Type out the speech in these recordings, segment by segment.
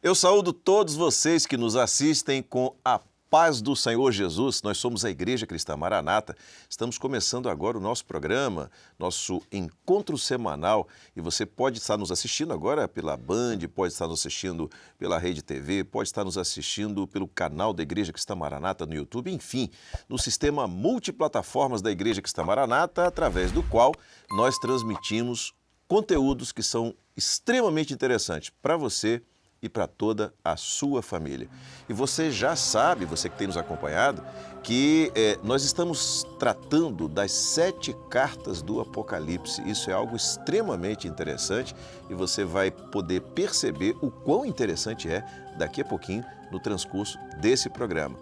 Eu saúdo todos vocês que nos assistem com a paz do Senhor Jesus. Nós somos a Igreja Cristã Maranata. Estamos começando agora o nosso programa, nosso encontro semanal. E você pode estar nos assistindo agora pela Band, pode estar nos assistindo pela Rede TV, pode estar nos assistindo pelo canal da Igreja Cristã Maranata no YouTube, enfim, no sistema multiplataformas da Igreja Cristã Maranata, através do qual nós transmitimos conteúdos que são extremamente interessantes para você e para toda a sua família. E você já sabe, você que tem nos acompanhado, que nós estamos tratando das 7 cartas do Apocalipse. Isso é algo extremamente interessante e você vai poder perceber o quão interessante é daqui a pouquinho no transcurso desse programa.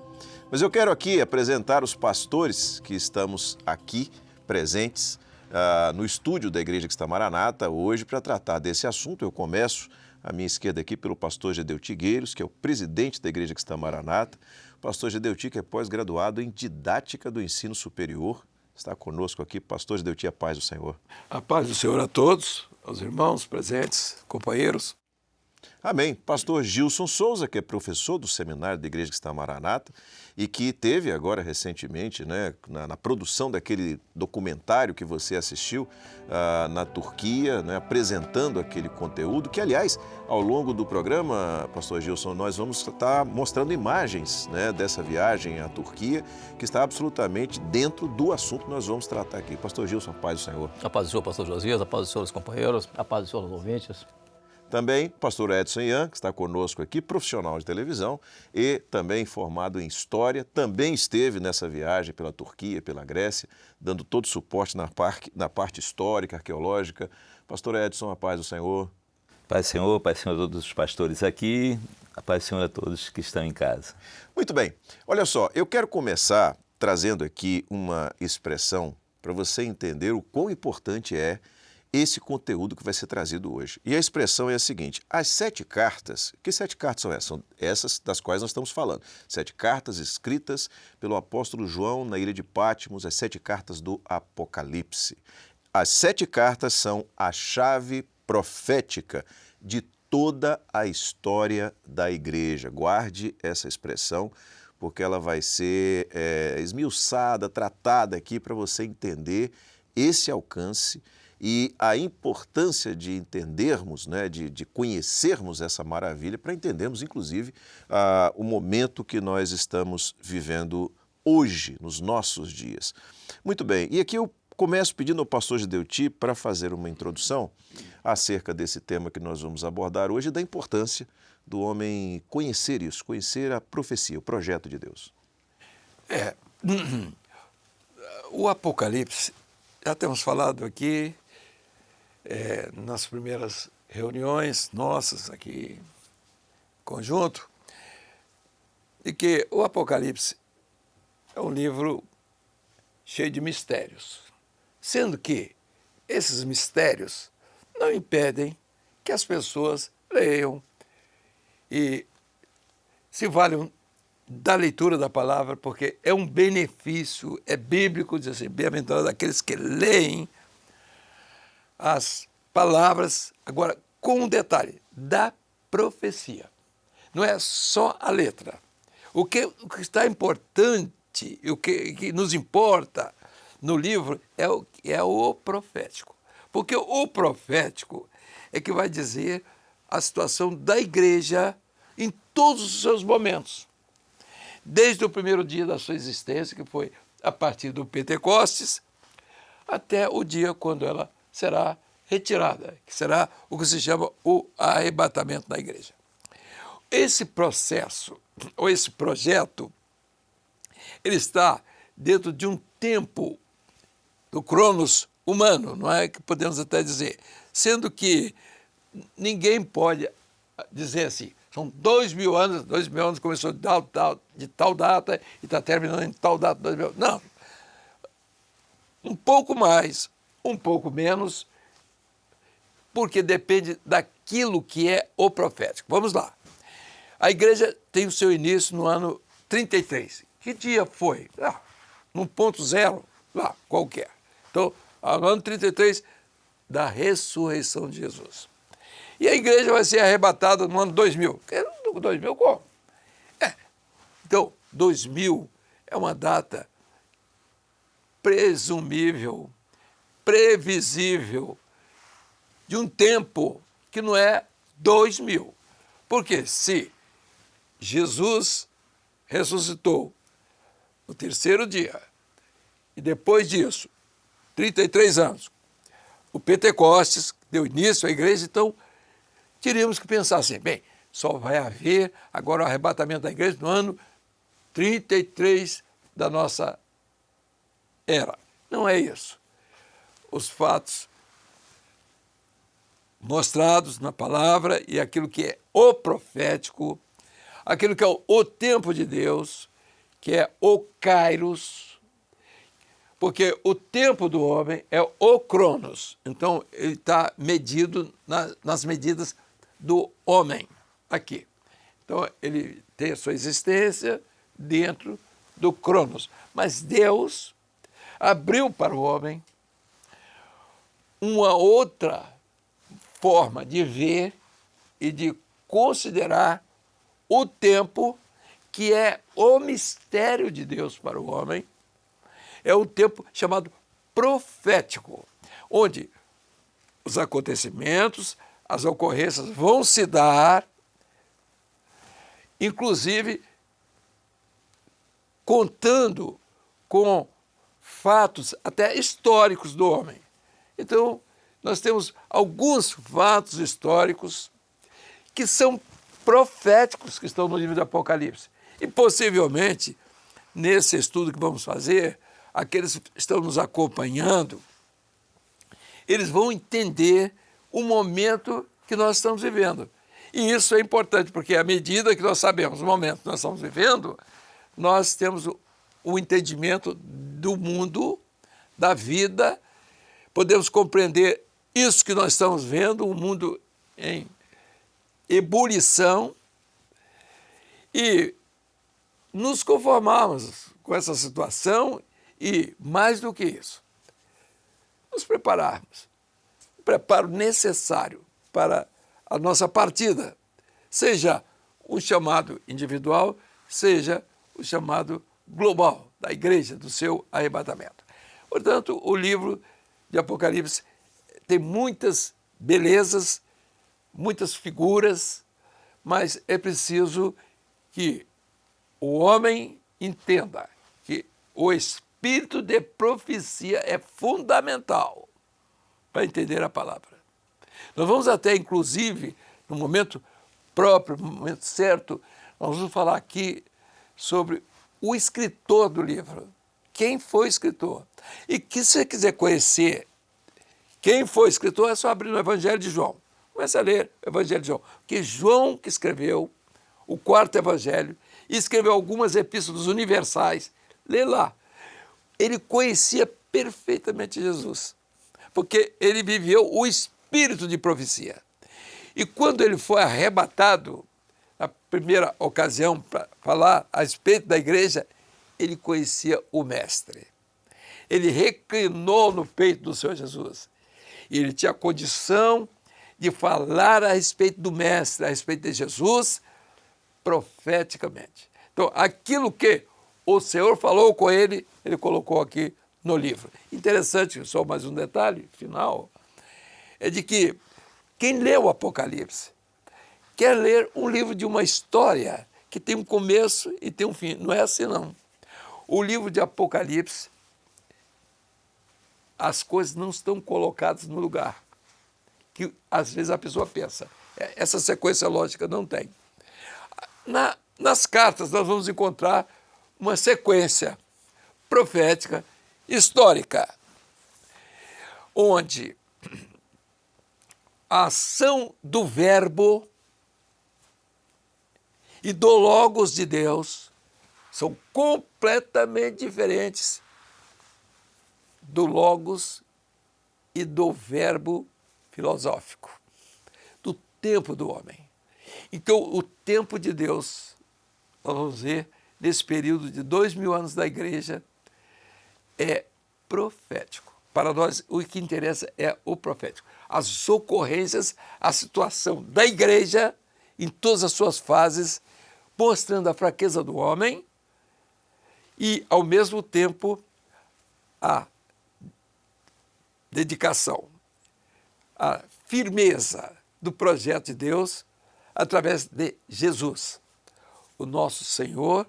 Mas eu quero aqui apresentar os pastores que estamos aqui presentes no estúdio da Igreja Cristã Maranata hoje para tratar desse assunto. Eu começo à minha esquerda aqui pelo pastor Gedeuti Gueiros, que é o presidente da Igreja Cristã Maranata. O pastor Gedeuti, que é pós-graduado em didática do ensino superior, está conosco aqui. Pastor Gedeuti, a paz do Senhor. A paz do Senhor a todos, aos irmãos presentes, companheiros. Amém. Pastor Gilson Souza, que é professor do seminário da Igreja Cristã Maranata e que teve agora recentemente, na produção daquele documentário que você assistiu na Turquia, apresentando aquele conteúdo, que aliás, ao longo do programa, pastor Gilson, nós vamos estar mostrando imagens dessa viagem à Turquia, que está absolutamente dentro do assunto que nós vamos tratar aqui. Pastor Gilson, a paz do Senhor. A paz do Senhor, pastor Josias, a paz do Senhor, os companheiros, a paz do Senhor, os ouvintes. Também pastor Edson Ian, que está conosco aqui, profissional de televisão e também formado em História, também esteve nessa viagem pela Turquia, pela Grécia, dando todo o suporte na parte histórica, arqueológica. Pastor Edson, a paz do Senhor. Paz do Senhor a todos os pastores aqui, a paz do Senhor a todos que estão em casa. Muito bem. Olha só, eu quero começar trazendo aqui uma expressão para você entender o quão importante é esse conteúdo que vai ser trazido hoje. E a expressão é a seguinte: as 7 cartas, que 7 cartas são essas? São essas das quais nós estamos falando. 7 cartas escritas pelo apóstolo João na ilha de Patmos, as 7 cartas do Apocalipse. As 7 cartas são a chave profética de toda a história da igreja. Guarde essa expressão, porque ela vai ser esmiuçada, tratada aqui para você entender esse alcance e a importância de entendermos, de conhecermos essa maravilha, para entendermos, inclusive, o momento que nós estamos vivendo hoje, nos nossos dias. Muito bem, e aqui eu começo pedindo ao pastor Gedeuti para fazer uma introdução acerca desse tema que nós vamos abordar hoje, da importância do homem conhecer isso, conhecer a profecia, o projeto de Deus. O Apocalipse, já temos falado aqui, nas primeiras reuniões nossas aqui em conjunto, de que o Apocalipse é um livro cheio de mistérios, sendo que esses mistérios não impedem que as pessoas leiam e se valham da leitura da palavra, porque é um benefício, é bíblico, diz assim, bem-aventurados aqueles que leem as palavras, agora com um detalhe, da profecia. Não é só a letra. O que está importante, o que nos importa no livro é o profético. Porque o profético é que vai dizer a situação da igreja em todos os seus momentos. Desde o primeiro dia da sua existência, que foi a partir do Pentecostes, até o dia quando ela será retirada, que será o que se chama o arrebatamento da igreja. Esse processo, ou esse projeto, ele está dentro de um tempo do cronos humano, não é que podemos até dizer, sendo que ninguém pode dizer assim, são 2.000 anos, 2.000 anos começou de tal data e está terminando em tal data, 2.000. Não, um pouco mais, um pouco menos, porque depende daquilo que é o profético. Vamos lá. A igreja tem o seu início no ano 33. Que dia foi? No ponto zero, lá, qualquer. Então, no ano 33 da ressurreição de Jesus. E a igreja vai ser arrebatada no ano 2000. 2000 como? Então, 2000 é uma data presumível, previsível, de um tempo que não é 2000. Porque se Jesus ressuscitou no terceiro dia, e depois disso, 33 anos, o Pentecostes deu início à igreja, então teríamos que pensar assim, bem, só vai haver agora o arrebatamento da igreja no ano 33 da nossa era. Não é isso. Os fatos mostrados na palavra e aquilo que é o profético, aquilo que é o tempo de Deus, que é o Kairos, porque o tempo do homem é o Cronos. Então, ele está medido nas medidas do homem aqui. Então, ele tem a sua existência dentro do Cronos. Mas Deus abriu para o homem uma outra forma de ver e de considerar o tempo, que é o mistério de Deus para o homem. É o tempo chamado profético, onde os acontecimentos, as ocorrências vão se dar, inclusive contando com fatos até históricos do homem. Então, nós temos alguns fatos históricos que são proféticos, que estão no livro do Apocalipse. E possivelmente, nesse estudo que vamos fazer, aqueles que estão nos acompanhando, eles vão entender o momento que nós estamos vivendo. E isso é importante, porque à medida que nós sabemos o momento que nós estamos vivendo, nós temos o entendimento do mundo, da vida, podemos compreender isso que nós estamos vendo, um mundo em ebulição, e nos conformarmos com essa situação e, mais do que isso, nos prepararmos. O preparo necessário para a nossa partida, seja o chamado individual, seja o chamado global da igreja, do seu arrebatamento. Portanto, o livro de Apocalipse tem muitas belezas, muitas figuras, mas é preciso que o homem entenda que o espírito de profecia é fundamental para entender a palavra. Nós vamos até, inclusive, no momento próprio, no momento certo, nós vamos falar aqui sobre o escritor do livro. Quem foi o escritor? E que, se você quiser conhecer quem foi o escritor, é só abrir no Evangelho de João. Comece a ler o Evangelho de João. Porque João, que escreveu o quarto Evangelho, e escreveu algumas epístolas universais, lê lá. Ele conhecia perfeitamente Jesus, porque ele viveu o espírito de profecia. E quando ele foi arrebatado, na primeira ocasião, para falar a respeito da igreja, ele conhecia o Mestre. Ele reclinou no peito do Senhor Jesus. E ele tinha a condição de falar a respeito do Mestre, a respeito de Jesus, profeticamente. Então, aquilo que o Senhor falou com ele, ele colocou aqui no livro. Interessante, só mais um detalhe final, é de que quem lê o Apocalipse quer ler um livro de uma história que tem um começo e tem um fim. Não é assim, não. O livro de Apocalipse, as coisas não estão colocadas no lugar que às vezes a pessoa pensa. Essa sequência lógica não tem. Nas cartas nós vamos encontrar uma sequência profética, histórica, onde a ação do verbo e do logos de Deus são completamente diferentes do logos e do verbo filosófico, do tempo do homem. Então, o tempo de Deus, nós vamos ver, nesse período de 2000 anos da igreja, é profético. Para nós, o que interessa é o profético. As ocorrências, a situação da igreja em todas as suas fases, mostrando a fraqueza do homem e, ao mesmo tempo, a dedicação, a firmeza do projeto de Deus através de Jesus, o nosso Senhor,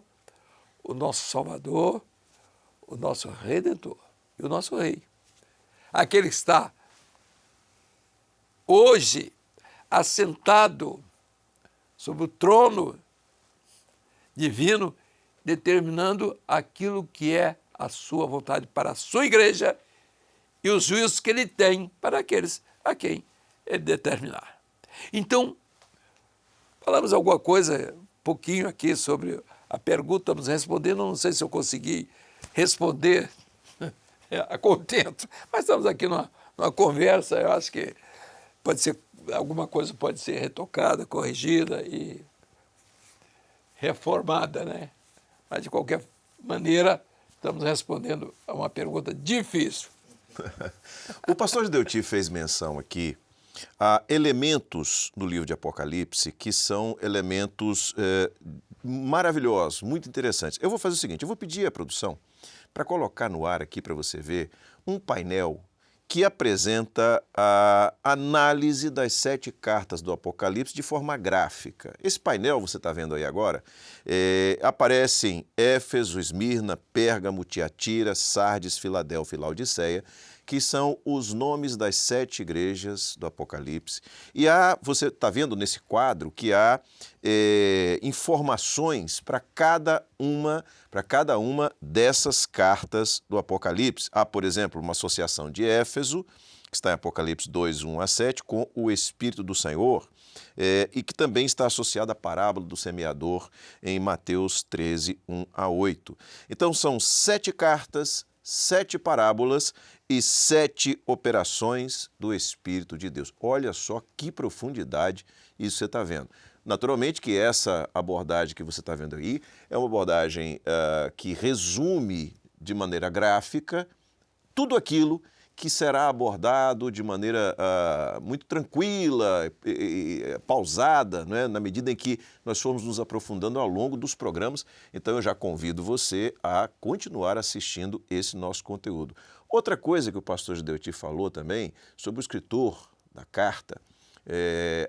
o nosso Salvador, o nosso Redentor e o nosso Rei. Aquele que está hoje assentado sobre o trono divino, determinando aquilo que é a sua vontade para a sua igreja e os juízos que ele tem para aqueles a quem ele determinar. Então, falamos alguma coisa, um pouquinho aqui sobre a pergunta, estamos respondendo, não sei se eu consegui responder a contento, mas estamos aqui numa conversa, eu acho que pode ser, alguma coisa pode ser retocada, corrigida e reformada, né? Mas, de qualquer maneira, estamos respondendo a uma pergunta difícil. O pastor Gideuti fez menção aqui a elementos no livro de Apocalipse que são elementos maravilhosos, muito interessantes. Eu vou fazer o seguinte, eu vou pedir à produção para colocar no ar aqui para você ver um painel que apresenta a análise das 7 cartas do Apocalipse de forma gráfica. Esse painel, você está vendo aí agora, aparecem Éfeso, Esmirna, Pérgamo, Tiatira, Sardes, Filadélfia e Laodiceia, que são os nomes das 7 igrejas do Apocalipse. E você está vendo nesse quadro que há informações para cada uma dessas cartas do Apocalipse. Há, por exemplo, uma associação de Éfeso, que está em Apocalipse 2, 1 a 7, com o Espírito do Senhor, e que também está associada à parábola do semeador em Mateus 13, 1 a 8. Então, são 7 cartas, 7 parábolas e 7 operações do Espírito de Deus. Olha só que profundidade isso você está vendo. Naturalmente que essa abordagem que você está vendo aí é uma abordagem que resume de maneira gráfica tudo aquilo que será abordado de maneira muito tranquila e pausada, né, na medida em que nós formos nos aprofundando ao longo dos programas. Então eu já convido você a continuar assistindo esse nosso conteúdo. Outra coisa que o pastor Gideuti falou também sobre o escritor da carta,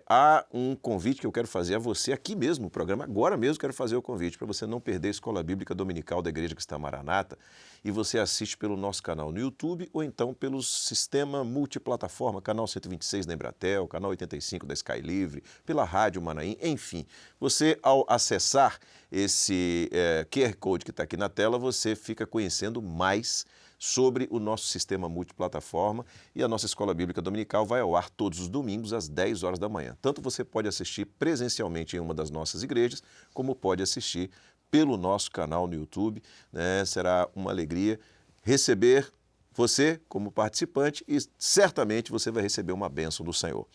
há um convite que eu quero fazer a você aqui mesmo no programa, agora mesmo quero fazer o convite para você não perder a Escola Bíblica Dominical da Igreja Cristã Maranata, e você assiste pelo nosso canal no YouTube ou então pelo sistema multiplataforma, canal 126 da Embratel, canal 85 da Sky Livre, pela Rádio Manaim, enfim. Você, ao acessar esse QR Code que está aqui na tela, você fica conhecendo mais sobre o nosso sistema multiplataforma, e a nossa Escola Bíblica Dominical vai ao ar todos os domingos às 10 horas da manhã. Tanto você pode assistir presencialmente em uma das nossas igrejas, como pode assistir pelo nosso canal no YouTube, né? Será uma alegria receber você como participante e certamente você vai receber uma bênção do Senhor.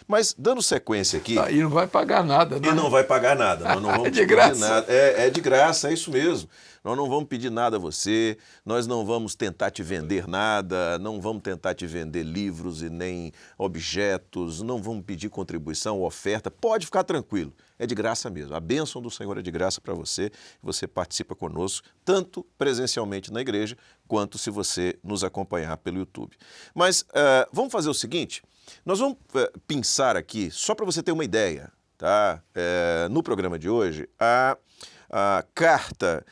Mas, dando sequência aqui... E não vai pagar nada, né? E não vai pagar nada, nós não vamos É de graça. nada. É de graça, é isso mesmo. Nós não vamos pedir nada a você, nós não vamos tentar te vender nada, não vamos tentar te vender livros e nem objetos, não vamos pedir contribuição ou oferta. Pode ficar tranquilo, é de graça mesmo. A bênção do Senhor é de graça para você, você participa conosco, tanto presencialmente na igreja, quanto se você nos acompanhar pelo YouTube. Mas vamos fazer o seguinte, nós vamos pensar aqui, só para você ter uma ideia, tá? No programa de hoje, a carta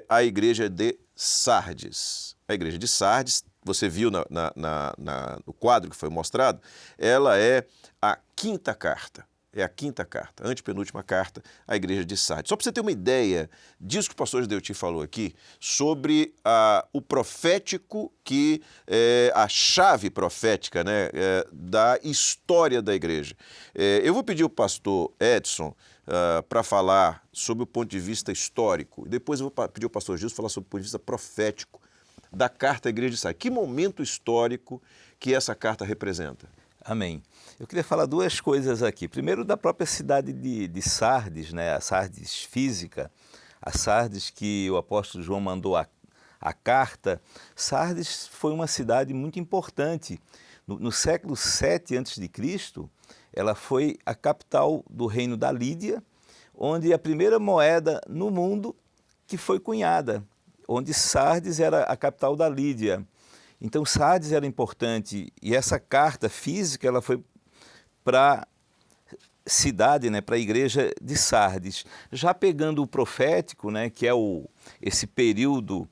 à igreja de Sardes. A igreja de Sardes, você viu no quadro que foi mostrado, ela é a 5ª carta. É a 5ª carta, antepenúltima carta à igreja de Sardes. Só para você ter uma ideia disso que o pastor Gideuti falou aqui, sobre o profético, que é a chave profética, né, da história da igreja. Eu vou pedir ao pastor Edson para falar sobre o ponto de vista histórico. Depois eu vou pedir ao pastor Gilson falar sobre o ponto de vista profético da carta à igreja de Sardes. Que momento histórico que essa carta representa? Amém. Eu queria falar 2 coisas aqui. Primeiro, da própria cidade de Sardes, né? A Sardes física, a Sardes que o apóstolo João mandou a a carta, Sardes foi uma cidade muito importante. No século VII a.C., ela foi a capital do reino da Lídia, onde a primeira moeda no mundo que foi cunhada, onde Sardes era a capital da Lídia. Então Sardes era importante e essa carta física ela foi para cidade, né, para a igreja de Sardes. Já pegando o profético, né, que é esse período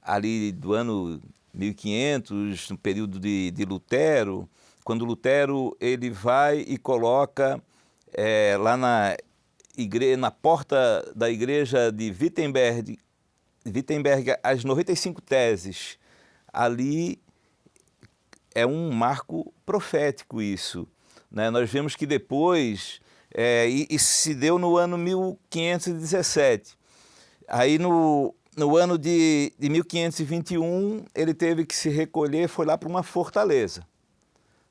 ali do ano 1500, no período de Lutero, quando Lutero ele vai e coloca lá na porta da igreja de Wittenberg as 95 teses. Ali é um marco profético isso. Né? Nós vemos que depois, isso se deu no ano 1517. Aí no ano de 1521, ele teve que se recolher, foi lá para uma fortaleza.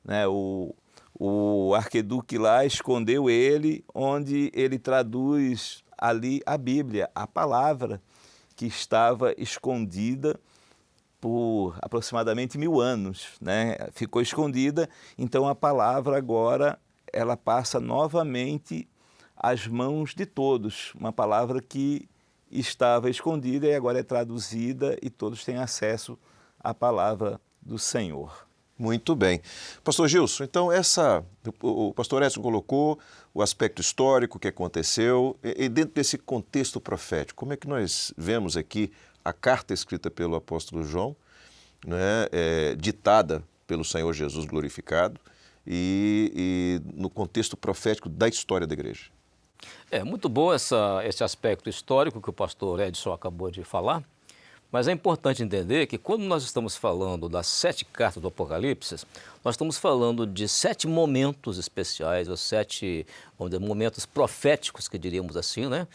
Né? O arquiduque lá escondeu ele, onde ele traduz ali a Bíblia, a palavra que estava escondida por aproximadamente 1000 anos, né? Ficou escondida, então a palavra agora ela passa novamente às mãos de todos, uma palavra que estava escondida e agora é traduzida e todos têm acesso à palavra do Senhor. Muito bem. Pastor Gilson, então o pastor Edson colocou o aspecto histórico que aconteceu e dentro desse contexto profético, como é que nós vemos aqui a carta escrita pelo apóstolo João, né, ditada pelo Senhor Jesus glorificado e no contexto profético da história da igreja? É muito bom esse aspecto histórico que o pastor Edson acabou de falar, mas é importante entender que quando nós estamos falando das 7 cartas do Apocalipse, nós estamos falando de 7 momentos especiais, ou 7, vamos dizer, momentos proféticos, que diríamos assim, né?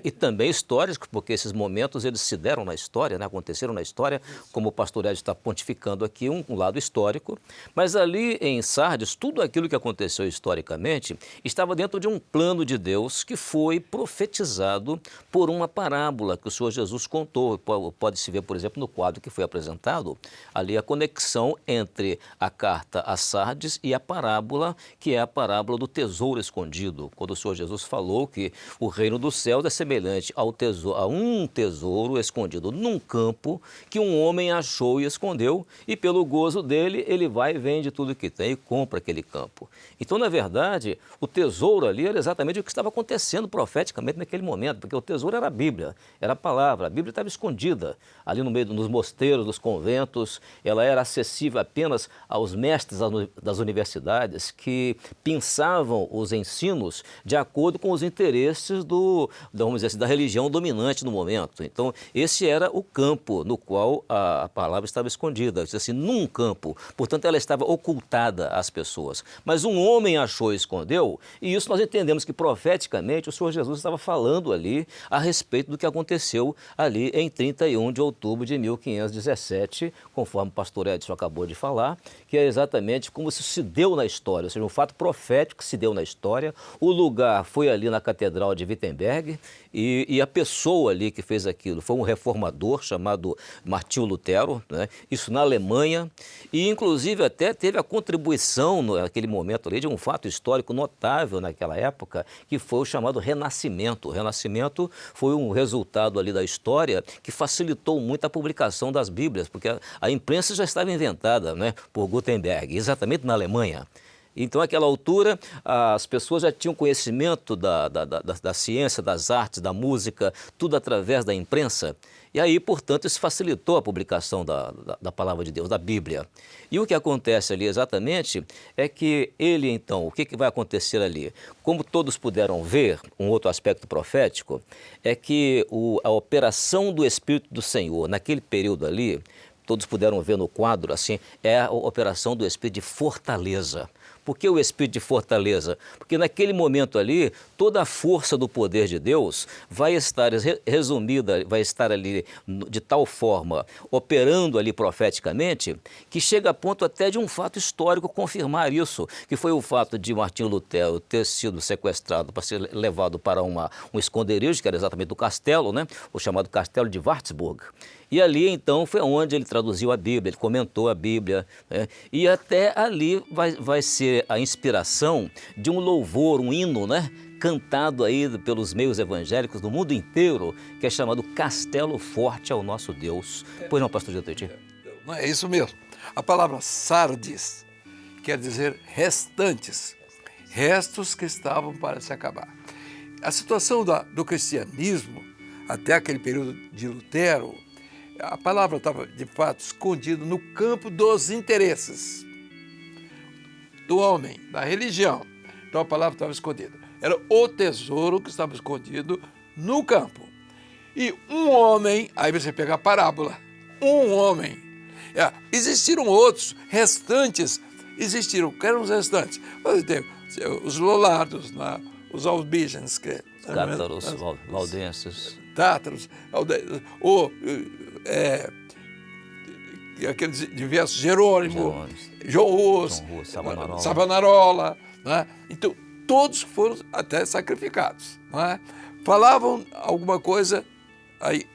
E também históricos, porque esses momentos eles se deram na história, né? Aconteceram na história, como o pastor Edson está pontificando aqui, um lado histórico. Mas ali em Sardes, tudo aquilo que aconteceu historicamente estava dentro de um plano de Deus que foi profetizado por uma parábola que o Senhor Jesus contou. Pode-se ver, por exemplo, no quadro que foi apresentado, ali a conexão entre a carta a Sardes e a parábola, que é a parábola do tesouro escondido, quando o Senhor Jesus falou que o reino dos céus é semelhante a um tesouro escondido num campo que um homem achou e escondeu, e pelo gozo dele, ele vai e vende tudo que tem e compra aquele campo. Então, na verdade, o tesouro ali era exatamente o que estava acontecendo profeticamente naquele momento, porque o tesouro era a Bíblia, era a palavra, a Bíblia estava escondida ali no meio dos mosteiros, dos conventos, ela era acessível apenas aos mestres das universidades que pensavam os ensinos de acordo com os interesses vamos dizer assim, da religião dominante no momento. Então, esse era o campo no qual a palavra estava escondida, assim, num campo. Portanto, ela estava ocultada às pessoas. Mas um homem achou e escondeu, e isso nós entendemos que profeticamente o Senhor Jesus estava falando ali a respeito do que aconteceu ali em 31 de outubro de 1517, conforme o pastor Edson acabou de falar, que é exatamente como isso se deu na história, ou seja, um fato profético que se deu na história. O lugar foi ali na Catedral de Wittenberg e a pessoa ali que fez aquilo foi um reformador chamado Martinho Lutero, né? Isso na Alemanha, e inclusive até teve a contribuição naquele momento ali de um fato histórico notável naquela época, que foi o chamado Renascimento. O Renascimento foi um resultado ali da história que facilitou muito a publicação das Bíblias, porque a imprensa já estava inventada, né, por Gutenberg, exatamente na Alemanha. Então, naquela altura, as pessoas já tinham conhecimento da ciência, das artes, da música, tudo através da imprensa. E aí, portanto, isso facilitou a publicação da palavra de Deus, da Bíblia. E o que acontece ali exatamente é que ele, então, o que vai acontecer ali? Como todos puderam ver, um outro aspecto profético, é que a operação do Espírito do Senhor, naquele período ali, todos puderam ver no quadro, assim, é a operação do Espírito de fortaleza. Por que o espírito de fortaleza? Porque naquele momento ali, toda a força do poder de Deus vai estar resumida, vai estar ali de tal forma, operando ali profeticamente, que chega a ponto até de um fato histórico confirmar isso, que foi o fato de Martinho Lutero ter sido sequestrado para ser levado para um esconderijo, que era exatamente do castelo, né? O chamado Castelo de Wartburg. E ali, então, foi onde ele traduziu a Bíblia, ele comentou a Bíblia, né? E até ali vai ser a inspiração de um louvor, um hino, né? Cantado aí pelos meios evangélicos do mundo inteiro, que é chamado Castelo Forte ao Nosso Deus. Pois não, pastor Getúlio? Não é isso mesmo. A palavra sardes quer dizer restantes, restos que estavam para se acabar. A situação do cristianismo, até aquele período de Lutero, a palavra estava, de fato, escondida no campo dos interesses do homem, da religião. Então a palavra estava escondida. Era o tesouro que estava escondido no campo. E um homem, aí você pega a parábola, um homem. Existiram outros restantes, que eram os restantes. Os lollardos, os albígenes, Cátaros, valdenses. Tátaros, aqueles diversos, Jerônimo, João Rus, Savonarola, né? Então, todos foram até sacrificados. Né? Falavam alguma coisa, aí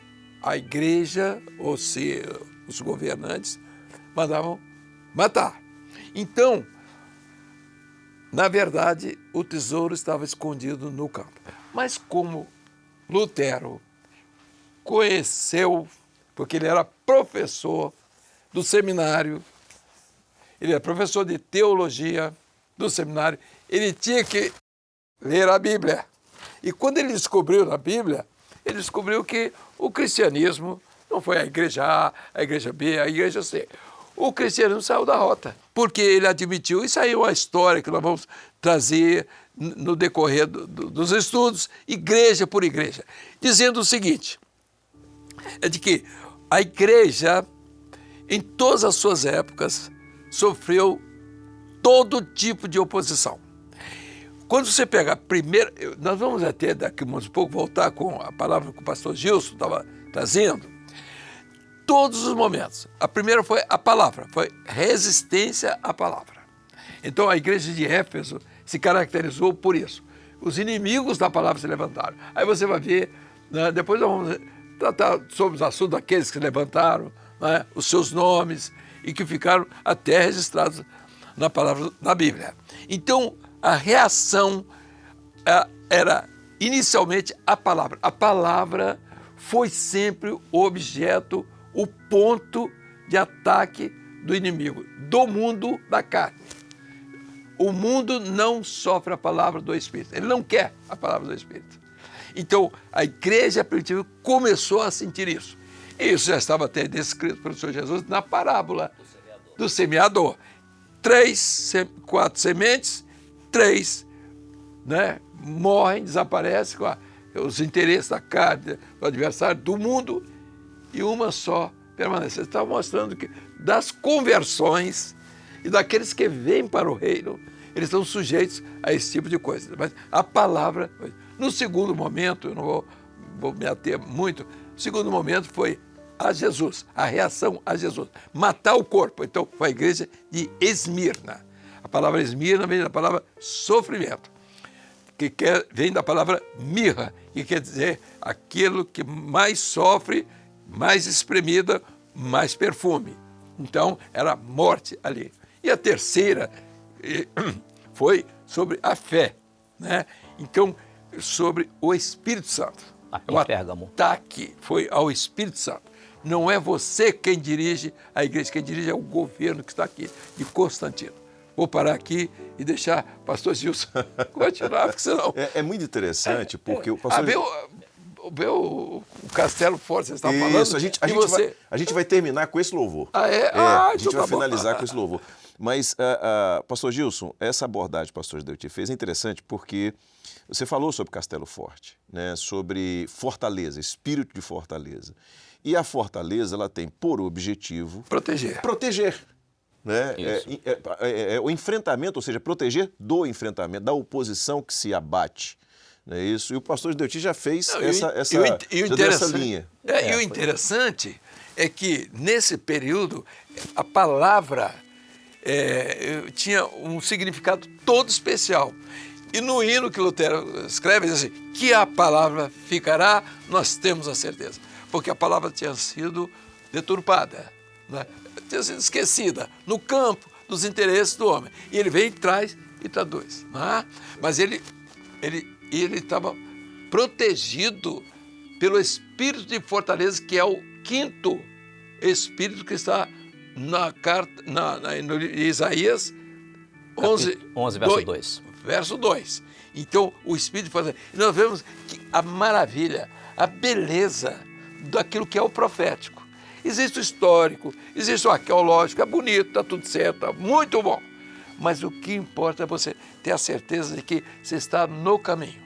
a igreja, ou se os governantes, mandavam matar. Então, na verdade, o tesouro estava escondido no campo. Mas como Lutero conheceu, porque ele era professor do seminário, ele era professor de teologia do seminário, ele tinha que ler a Bíblia. E quando ele descobriu na Bíblia, ele descobriu que o cristianismo não foi a igreja A, a igreja B, a igreja C. O cristianismo saiu da rota, porque ele admitiu, e saiu a história que nós vamos trazer no decorrer dos estudos, igreja por igreja, dizendo o seguinte, é de que a igreja, em todas as suas épocas, sofreu todo tipo de oposição. Quando você pega a primeira, nós vamos até daqui a um pouco voltar com a palavra que o pastor Gilson estava trazendo, todos os momentos. A primeira foi a palavra, foi resistência à palavra. Então a igreja de Éfeso se caracterizou por isso. Os inimigos da palavra se levantaram. Aí você vai ver, né, depois nós vamos tratar sobre os assuntos daqueles que se levantaram, né, os seus nomes e que ficaram até registrados na palavra da Bíblia. Então a reação era inicialmente a palavra. A palavra foi sempre o objeto, o ponto de ataque do inimigo, do mundo da carne. O mundo não sofre a palavra do Espírito, ele não quer a palavra do Espírito. Então, a igreja primitiva começou a sentir isso. E isso já estava até descrito pelo Senhor Jesus na parábola do semeador. 4 sementes, 3, né, morrem, desaparecem com os interesses da carne, do adversário, do mundo, e uma só permanece. Você está mostrando que das conversões e daqueles que vêm para o reino, eles estão sujeitos a esse tipo de coisa. Mas a palavra, no segundo momento, eu não vou me ater muito, o segundo momento foi a Jesus, a reação a Jesus, matar o corpo. Então, foi a igreja de Esmirna. A palavra Esmirna vem da palavra sofrimento, que vem da palavra mirra, que quer dizer aquilo que mais sofre, mais espremida, mais perfume. Então, era morte ali. E a terceira foi sobre a fé, né? Então, sobre o Espírito Santo. O ataque foi ao Espírito Santo. Não é você quem dirige a igreja, quem dirige é o governo que está aqui, de Constantino. Vou parar aqui e deixar o pastor Gilson continuar, porque senão... É muito interessante, porque o pastor... Vê o Castelo Forte, você está falando. Isso, a gente vai terminar com esse louvor. A gente vai finalizar com esse louvor. Mas, pastor Gilson, essa abordagem que o pastor Deuti fez é interessante porque você falou sobre Castelo Forte, né, sobre fortaleza, espírito de fortaleza. E a fortaleza, ela tem por objetivo... Proteger. né? Isso. O enfrentamento, ou seja, proteger do enfrentamento, da oposição que se abate. Não é isso? E o pastor Gildeuti já fez essa linha. E o interessante é que, nesse período, a palavra tinha um significado todo especial. E no hino que Lutero escreve, diz assim, que a palavra ficará, nós temos a certeza. Porque a palavra tinha sido deturpada, né? Tinha sido esquecida no campo dos interesses do homem. E ele vem, traz e traduz. Né? Mas ele estava protegido pelo espírito de fortaleza, que é o quinto espírito que está na carta, no Isaías 11, verso 2. Verso 2. Então, o espírito de fortaleza. E nós vemos que a maravilha, a beleza daquilo que é o profético. Existe o histórico, existe o arqueológico, é bonito, está tudo certo, está muito bom. Mas o que importa é você ter a certeza de que você está no caminho.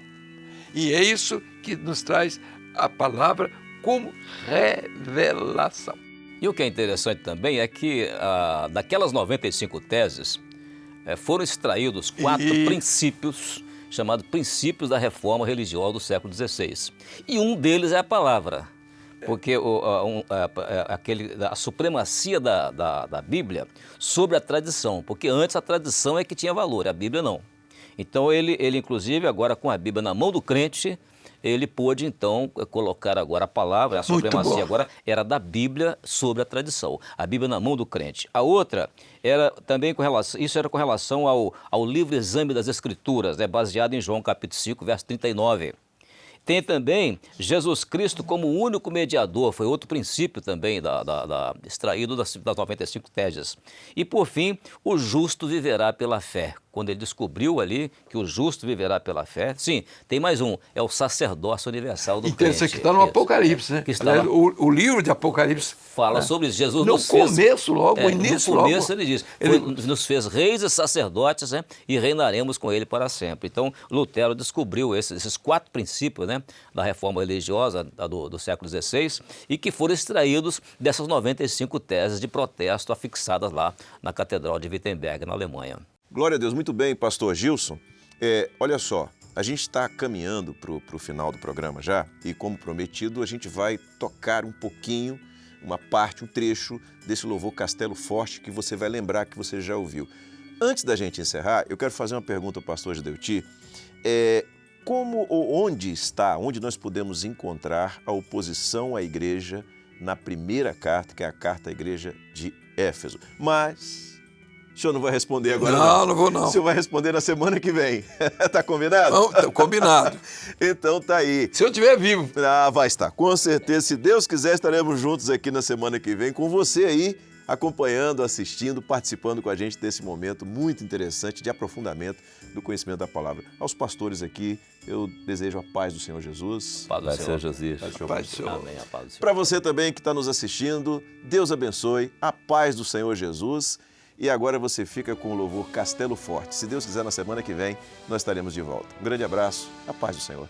E é isso que nos traz a palavra como revelação. E o que é interessante também é que daquelas 95 teses foram extraídos 4 princípios, chamados princípios da reforma religiosa do século XVI. E um deles é a palavra, porque a supremacia da Bíblia sobre a tradição, porque antes a tradição é que tinha valor, a Bíblia não. Então ele inclusive, agora com a Bíblia na mão do crente, ele pôde, então, colocar agora a palavra, a supremacia agora era da Bíblia sobre a tradição. A Bíblia na mão do crente. A outra era também com relação ao livre exame das Escrituras, né, baseado em João capítulo 5, verso 39. Tem também Jesus Cristo como o único mediador, foi outro princípio também extraído das 95 teses. E, por fim, o justo viverá pela fé. Quando ele descobriu ali que o justo viverá pela fé. Sim, tem mais um, é o sacerdócio universal do crente. Isso aqui está no Apocalipse, né? Aliás, o livro de Apocalipse fala sobre isso. Jesus no começo, no início, no começo ele diz, nos fez reis e sacerdotes, né? E reinaremos com ele para sempre. Então, Lutero descobriu esses 4 princípios, né, da reforma religiosa do século XVI e que foram extraídos dessas 95 teses de protesto afixadas lá na Catedral de Wittenberg, na Alemanha. Glória a Deus, muito bem, pastor Gilson. Olha só, a gente está caminhando para o final do programa já e, como prometido, a gente vai tocar um pouquinho, uma parte, um trecho desse louvor Castelo Forte que você vai lembrar que você já ouviu. Antes da gente encerrar, eu quero fazer uma pergunta ao pastor Gildeuti. Como ou onde nós podemos encontrar a oposição à igreja na primeira carta, que é a carta à igreja de Éfeso? Mas o senhor não vai responder agora, não? Não vou, não. O senhor vai responder na semana que vem. Tá combinado? Não, tá combinado. Então tá aí. Se eu estiver vivo. Vai estar. Com certeza. Se Deus quiser, estaremos juntos aqui na semana que vem com você aí, acompanhando, assistindo, participando com a gente desse momento muito interessante de aprofundamento do conhecimento da palavra. Aos pastores aqui, eu desejo a paz do Senhor Jesus. Paz do Senhor Jesus. Paz do Senhor. Amém, a paz do Senhor. Para você também que está nos assistindo, Deus abençoe, a paz do Senhor Jesus. E agora você fica com o louvor Castelo Forte. Se Deus quiser, na semana que vem, nós estaremos de volta. Um grande abraço, a paz do Senhor.